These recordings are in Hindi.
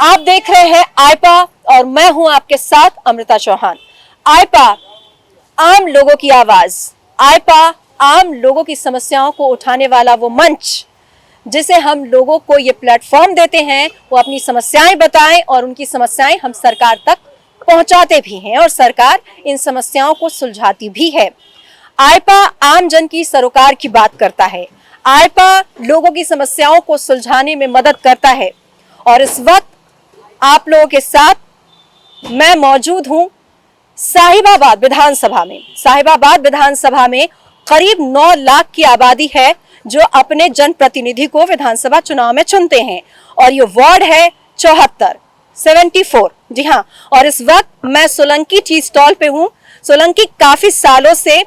आप देख रहे हैं आइपा और मैं हूं आपके साथ अमृता चौहान। आइपा आम लोगों की आवाज, आइपा आम लोगों की समस्याओं को उठाने वाला वो मंच जिसे हम लोगों को ये प्लेटफॉर्म देते हैं, वो अपनी समस्याएं बताएं और उनकी समस्याएं हम सरकार तक पहुंचाते भी हैं और सरकार इन समस्याओं को सुलझाती भी है। आइपा आम जन की सरोकार की बात करता है। आइपा लोगों की समस्याओं को सुलझाने में मदद करता है और इस वक्त आप लोगों के साथ मैं मौजूद हूं साहिबाबाद विधानसभा में। साहिबाबाद विधानसभा में करीब 9 लाख की आबादी है जो अपने जनप्रतिनिधि को विधानसभा चुनाव में चुनते हैं और ये वार्ड है 74। जी हाँ, और इस वक्त मैं सोलंकी टी स्टॉल पे हूँ। सोलंकी काफी सालों से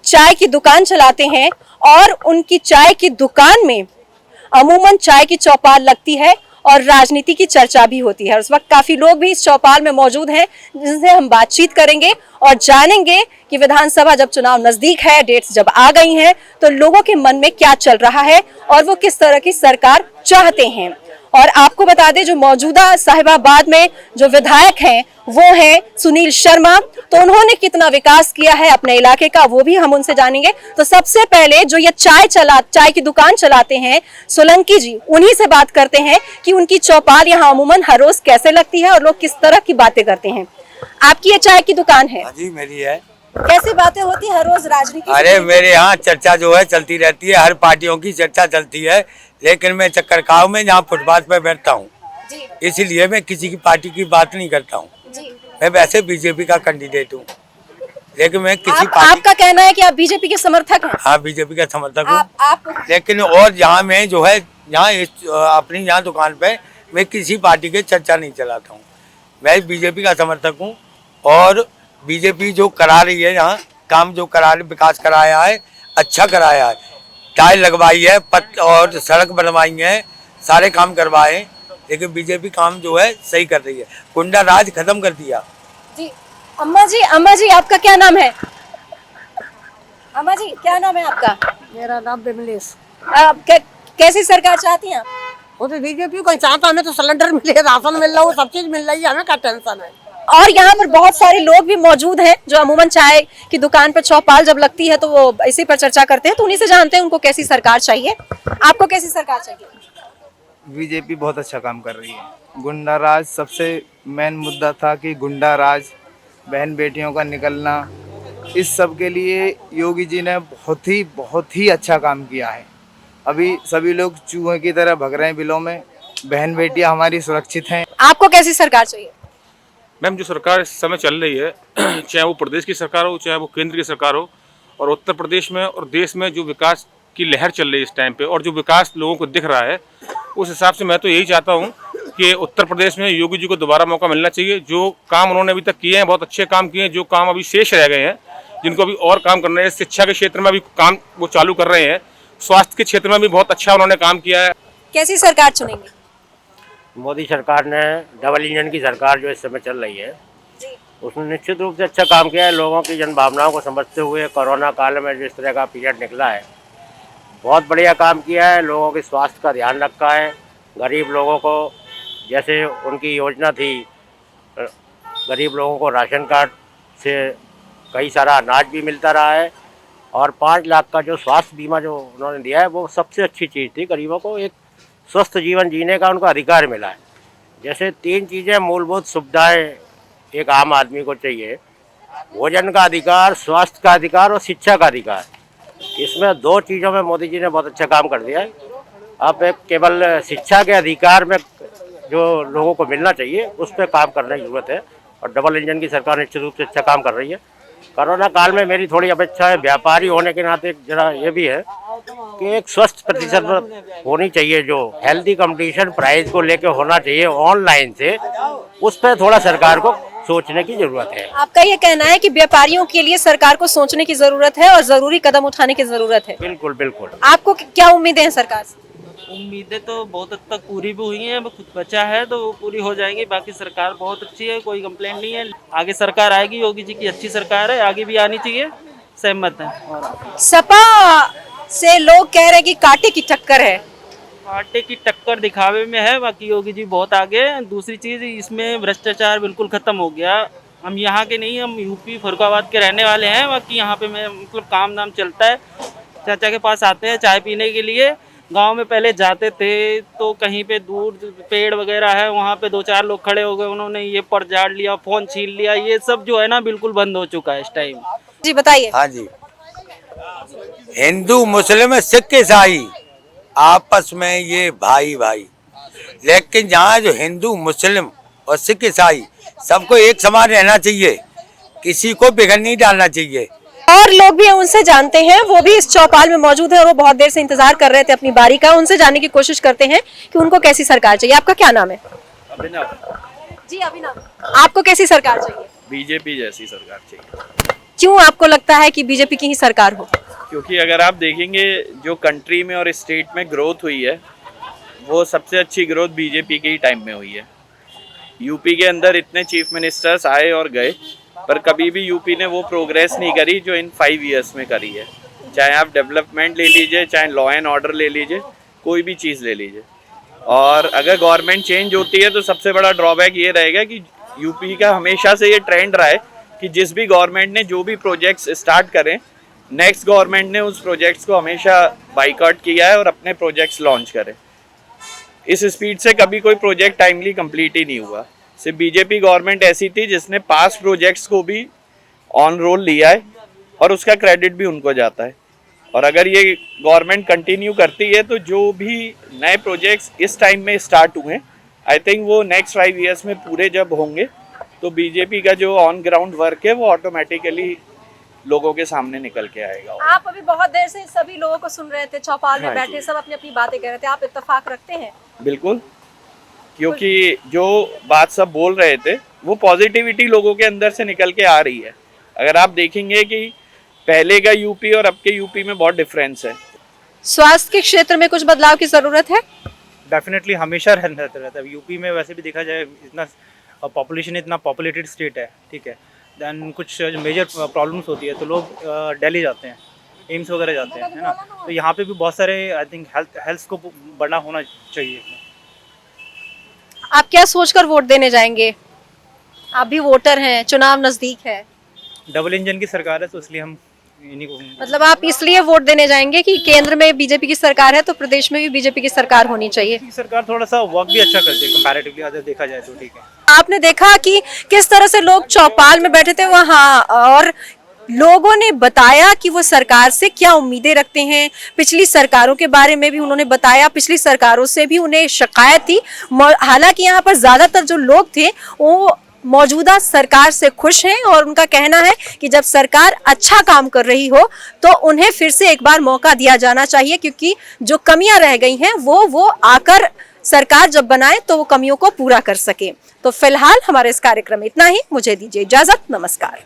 चाय की दुकान चलाते हैं और उनकी चाय की दुकान में अमूमन चाय की चौपाल लगती है और राजनीति की चर्चा भी होती है। उस वक्त काफी लोग भी इस चौपाल में मौजूद हैं जिनसे हम बातचीत करेंगे और जानेंगे कि विधानसभा जब चुनाव नजदीक है, डेट्स जब आ गई हैं, तो लोगों के मन में क्या चल रहा है और वो किस तरह की सरकार चाहते हैं। और आपको बता दें, जो मौजूदा साहिबाबाद में जो विधायक हैं वो हैं सुनील शर्मा, तो उन्होंने कितना विकास किया है अपने इलाके का वो भी हम उनसे जानेंगे। तो सबसे पहले जो ये चाय की दुकान चलाते हैं सोलंकी जी, उन्हीं से बात करते हैं कि उनकी चौपाल यहाँ अमूमन हर रोज कैसे लगती है और लोग किस तरह की बातें करते हैं। आपकी ये चाय की दुकान है? जी मेरी है। कैसी बातें होती है हर रोज राजनीति? अरे मेरे यहाँ चर्चा जो है चलती रहती है, हर पार्टियों की चर्चा चलती है, लेकिन मैं चक्कर खाओ में जहाँ फुटपाथ पे बैठता हूँ, इसीलिए मैं किसी की पार्टी की बात नहीं करता हूँ। मैं वैसे बीजेपी का कैंडिडेट हूँ, लेकिन मैं किसी पार्टी। आपका कहना है कि आप बीजेपी के समर्थक हैं? हाँ, बीजेपी का समर्थक हूँ। लेकिन और यहाँ मैं जो है यहाँ अपनी यहाँ दुकान पे मैं किसी पार्टी की चर्चा नहीं चलाता हूँ। मैं बीजेपी का समर्थक हूँ और बीजेपी जो करा रही है यहाँ काम, जो करा रही, विकास कराया है, अच्छा कराया है, टाइल लगवाई है, और सड़क बनवाई है, सारे काम करवाए, लेकिन बीजेपी काम जो है सही कर रही है। गुंडा राज खत्म कर दिया। जी अम्मा जी आपका क्या नाम है? अम्मा जी क्या नाम है आपका? मेरा नाम बिमलेश। कैसी सरकार चाहती हैं आप? वो तो बीजेपी को चाहता, हमें तो सिलेंडर मिले, राशन मिल रहा है, सब चीज मिल रही है, हमें क्या टेंशन है। और यहाँ पर बहुत सारे लोग भी मौजूद हैं जो अमूमन चाय की दुकान पर चौपाल जब लगती है तो वो इसी पर चर्चा करते हैं, तो उन्हीं से जानते हैं उनको कैसी सरकार चाहिए। आपको कैसी सरकार चाहिए? बीजेपी बहुत अच्छा काम कर रही है। गुंडा राज सबसे मेन मुद्दा था कि गुंडा राज, बहन बेटियों का निकलना, इस सब के लिए योगी जी ने बहुत ही अच्छा काम किया है। अभी सभी लोग चूहे की तरह भग रहे हैं बिलों में, बहन बेटियां हमारी सुरक्षित हैं। आपको कैसी सरकार चाहिए? मैम, जो सरकार इस समय चल रही है, चाहे वो प्रदेश की सरकार हो, चाहे वो केंद्र की सरकार हो, और उत्तर प्रदेश में और देश में जो विकास की लहर चल रही है इस टाइम पे और जो विकास लोगों को दिख रहा है, उस हिसाब से मैं तो यही चाहता हूँ कि उत्तर प्रदेश में योगी जी को दोबारा मौका मिलना चाहिए। जो काम उन्होंने अभी तक किए हैं बहुत अच्छे काम किए हैं, जो काम अभी शेष रह गए हैं, जिनको अभी और काम करना है, शिक्षा के क्षेत्र में भी काम वो चालू कर रहे हैं, स्वास्थ्य के क्षेत्र में भी बहुत अच्छा उन्होंने काम किया है। कैसी सरकार चुनेंगे? मोदी सरकार ने, डबल इंजन की सरकार जो इस समय चल रही है, उसने निश्चित रूप से अच्छा काम किया है। लोगों की जन भावनाओं को समझते हुए कोरोना काल में जो इस तरह का पीरियड निकला है, बहुत बढ़िया काम किया है। लोगों के स्वास्थ्य का ध्यान रखा है। गरीब लोगों को, जैसे उनकी योजना थी, गरीब लोगों को राशन कार्ड से कई सारा अनाज भी मिलता रहा है और 5 लाख का जो स्वास्थ्य बीमा जो उन्होंने दिया है, वो सबसे अच्छी चीज़ थी। गरीबों को एक स्वस्थ जीवन जीने का उनको अधिकार मिला है। जैसे 3 चीज़ें मूलभूत सुविधाएं एक आम आदमी को चाहिए: भोजन का अधिकार, स्वास्थ्य का अधिकार और शिक्षा का अधिकार। इसमें 2 चीज़ों में मोदी जी ने बहुत अच्छा काम कर दिया है। अब एक केवल शिक्षा के अधिकार में जो लोगों को मिलना चाहिए, उस पर काम करने की जरूरत है और डबल इंजन की सरकार निश्चित रूप से अच्छा काम कर रही है। कोरोना काल में मेरी थोड़ी अपेक्षा है, व्यापारी होने के नाते जरा ये भी है कि एक स्वस्थ प्रतिशत होनी चाहिए, जो हेल्दी कंपटीशन प्राइस को लेके होना चाहिए ऑनलाइन से, उस पर थोड़ा सरकार को सोचने की जरूरत है। आपका ये कहना है कि व्यापारियों के लिए सरकार को सोचने की जरूरत है और जरूरी कदम उठाने की जरूरत है? बिल्कुल बिल्कुल। आपको क्या उम्मीदें हैं सरकार से? उम्मीदें तो बहुत हद तक पूरी भी हुई हैं, कुछ बचा है तो वो पूरी हो जाएंगी। बाकी सरकार बहुत अच्छी है, कोई कंप्लेंट नहीं है। आगे सरकार आएगी, योगी जी की अच्छी सरकार है, आगे भी आनी चाहिए, सहमत है। सपा से लोग कह रहे हैं कि कांटे की टक्कर है आटे की टक्कर दिखावे में है, बाकी योगी जी बहुत आगे हैं। दूसरी चीज़, इसमें भ्रष्टाचार बिल्कुल ख़त्म हो गया। हम यहाँ के नहीं, हम यूपी फरुखाबाद के रहने वाले हैं। बाकी यहाँ पे मैं मतलब काम दाम चलता है, चाचा के पास आते हैं चाय पीने के लिए। गांव में पहले जाते थे तो कहीं पे दूर पेड़ वगैरह है, वहाँ पे 2-4 लोग खड़े हो गए, उन्होंने ये पर झाड़ लिया, फ़ोन छीन लिया, ये सब जो है ना बिल्कुल बंद हो चुका है इस टाइम। जी बताइए। हाँ जी, हिंदू मुस्लिम सिख ईसाई आपस में ये भाई भाई, लेकिन यहाँ जो हिंदू मुस्लिम और सिख ईसाई सबको एक समान रहना चाहिए, किसी को बिगड़ नहीं डालना चाहिए। और लोग भी हैं, उनसे जानते हैं, वो भी इस चौपाल में मौजूद है और वो बहुत देर से इंतजार कर रहे थे अपनी बारी का। उनसे जानने की कोशिश करते हैं कि उनको कैसी सरकार चाहिए। आपका क्या नाम है? अभिनव। जी अभिनव, आपको कैसी सरकार चाहिए? बीजेपी जैसी सरकार चाहिए। क्यों आपको लगता है कि बीजेपी की ही सरकार हो? क्योंकि अगर आप देखेंगे जो कंट्री में और स्टेट में ग्रोथ हुई है, वो सबसे अच्छी ग्रोथ बीजेपी के ही टाइम में हुई है। यूपी के अंदर इतने चीफ मिनिस्टर्स आए और गए, पर कभी भी यूपी ने वो प्रोग्रेस नहीं करी जो इन 5 इयर्स में करी है। चाहे आप डेवलपमेंट ले लीजिए, चाहे लॉ एंड ऑर्डर ले लीजिए, कोई भी चीज़ ले लीजिए। और अगर गवर्नमेंट चेंज होती है तो सबसे बड़ा ड्रॉबैक ये रहेगा कि यूपी का हमेशा से ये ट्रेंड रहा है कि जिस भी गवर्नमेंट ने जो भी प्रोजेक्ट्स स्टार्ट करें, नेक्स्ट गवर्नमेंट ने उस प्रोजेक्ट्स को हमेशा बाइकआउट किया है और अपने प्रोजेक्ट्स लॉन्च करे। इस स्पीड से कभी कोई प्रोजेक्ट टाइमली कंप्लीट ही नहीं हुआ। सिर्फ बीजेपी गवर्नमेंट ऐसी थी जिसने पास प्रोजेक्ट्स को भी ऑन रोल लिया है और उसका क्रेडिट भी उनको जाता है। और अगर ये गवर्नमेंट कंटिन्यू करती है तो जो भी नए प्रोजेक्ट्स इस टाइम में स्टार्ट हुए, आई थिंक वो नेक्स्ट 5 इयर्स में पूरे जब होंगे तो बीजेपी का जो ऑन ग्राउंड वर्क है वो ऑटोमेटिकली लोगों के सामने निकल के आएगा। आप अभी बहुत देर से सभी लोगों को सुन रहे थे, चौपाल में बैठे सब अपनी अपनी बातें कर रहे थे, आप इत्तेफाक रखते हैं? बिल्कुल, क्योंकि जो बात सब बोल रहे थे वो पॉजिटिविटी लोगों के अंदर से निकल के आ रही है। अगर आप देखेंगे कि पहले का यूपी और अब के यूपी में बहुत डिफरेंस है। स्वास्थ्य के क्षेत्र में कुछ बदलाव की जरूरत है? डेफिनेटली हमेशा रहता है। यूपी में वैसे भी देखा जाए इतना पॉपुलेशन, इतना पॉपुलेटेड स्टेट है, ठीक है। दैन कुछ मेजर प्रॉब्लम्स होती है तो लोग दिल्ली जाते हैं, एम्स वगैरह जाते हैं, है ना। तो यहाँ पे भी बहुत सारे आई थिंक हेल्थ को बढ़ना होना चाहिए। आप क्या सोचकर वोट देने जाएंगे? आप भी वोटर हैं, चुनाव नजदीक है। डबल इंजन की सरकार है तो इसलिए हम इन्हीं को, मतलब आप इसलिए वोट देने जाएंगे कि केंद्र में बीजेपी की सरकार है तो प्रदेश में भी बीजेपी की सरकार होनी चाहिए। सरकार थोड़ा सा वर्क भी अच्छा करती है कंपैरेटिवली अगर देखा जाए तो, ठीक है। आपने देखा कि किस तरह से लोग चौपाल में बैठे थे वहां और लोगों ने बताया कि वो सरकार से क्या उम्मीदें रखते हैं। पिछली सरकारों के बारे में भी उन्होंने बताया, पिछली सरकारों से भी उन्हें शिकायत थी। हालांकि यहाँ पर ज्यादातर जो लोग थे वो मौजूदा सरकार से खुश हैं और उनका कहना है कि जब सरकार अच्छा काम कर रही हो तो उन्हें फिर से एक बार मौका दिया जाना चाहिए, क्योंकि जो कमियां रह गई हैं वो आकर सरकार जब बनाए तो वो कमियों को पूरा कर सके। तो फिलहाल हमारे इस कार्यक्रम में इतना ही। मुझे दीजिए इजाजत, नमस्कार।